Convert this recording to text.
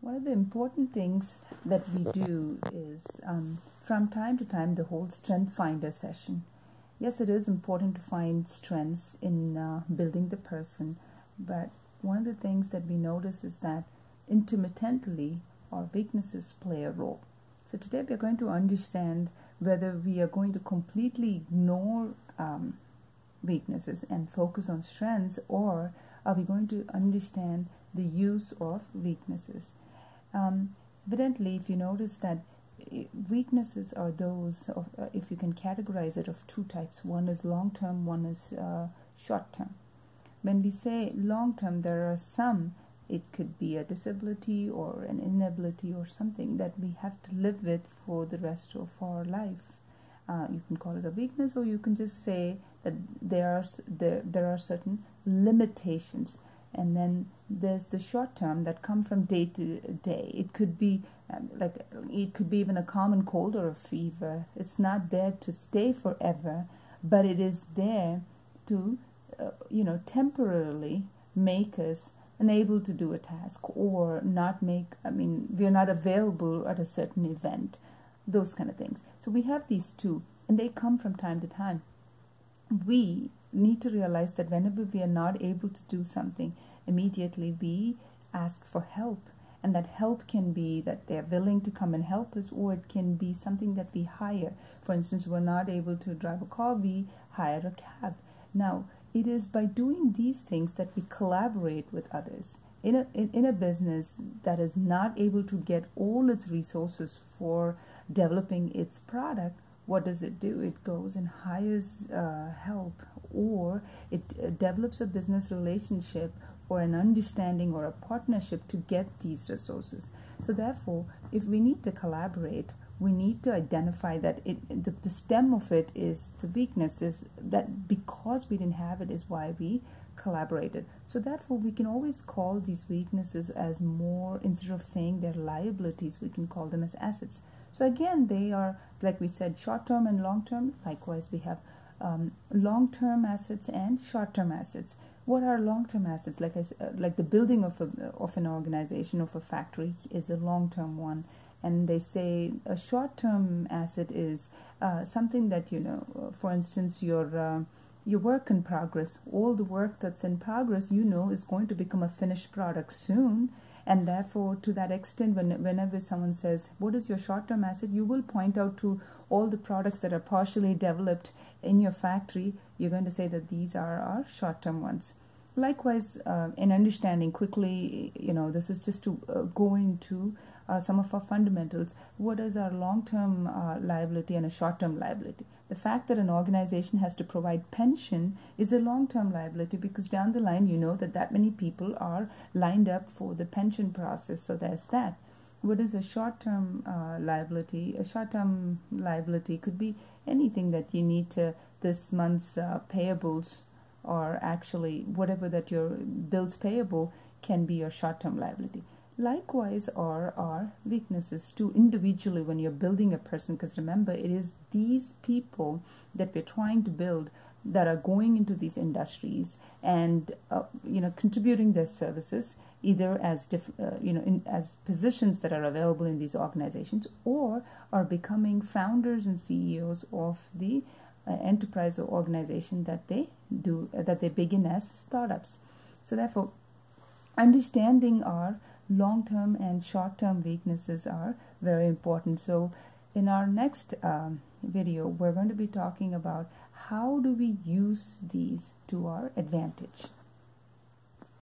One of the important things that we do is from time to time the whole strength finder session. Yes, it is important to find strengths in building the person, but one of the things that we notice is that intermittently our weaknesses play a role. So today we are going to understand whether we are going to completely ignore weaknesses and focus on strengths, or are we going to understand the use of weaknesses. Evidently, if you notice that weaknesses are those of, if you can categorize it, of two types. One is long-term, one is short-term. When we say long-term, there are some, it could be a disability or an inability or something that we have to live with for the rest of our life. You can call it a weakness, or you can just say that there are certain limitations. And then there's the short term that come from day to day. It could be it could be even a common cold or a fever. It's not there to stay forever, but it is there to temporarily make us unable to do a task, or not make, we are not available at a certain event, those kind of things. So we have these two, and they come from time to time. We need to realize that whenever we are not able to do something, immediately we ask for help, and that help can be that they're willing to come and help us, or it can be something that we hire. For instance, we're not able to drive a car, we hire a cab. Now, it is by doing these things that we collaborate with others. In a business that is not able to get all its resources for developing its product, what does it do? It goes and hires help, or it develops a business relationship or an understanding or a partnership to get these resources. So therefore, if we need to collaborate, we need to identify that the stem of it is the weakness, is that because we didn't have it is why we collaborated. So therefore, we can always call these weaknesses as more, instead of saying they're liabilities, we can call them as assets. So again, they are, like we said, short-term and long-term. Likewise, we have long-term assets and short-term assets. What are long-term assets? Like I said, like the building of an organization, of a factory, is a long-term one. And they say a short-term asset is something that, for instance, your work in progress. All the work that's in progress, is going to become a finished product soon. And therefore, to that extent, whenever someone says, what is your short-term asset, you will point out to all the products that are partially developed in your factory. You're going to say that these are our short-term ones. Likewise, in understanding quickly, this is just to go into some of our fundamentals. What is our long-term liability and a short-term liability? The fact that an organization has to provide pension is a long-term liability, because down the line, that many people are lined up for the pension process. So there's that. What is a short-term liability? A short-term liability could be anything that you need to, this month's payables, or actually whatever that your bills payable can be your short-term liability. Likewise are our weaknesses too, individually, when you're building a person, because remember, it is these people that we're trying to build that are going into these industries and contributing their services, either as as positions that are available in these organizations, or are becoming founders and CEOs of the enterprise or organization that they begin as startups. So therefore, understanding our long-term and short-term weaknesses are very important. So in our next video, we're going to be talking about how do we use these to our advantage.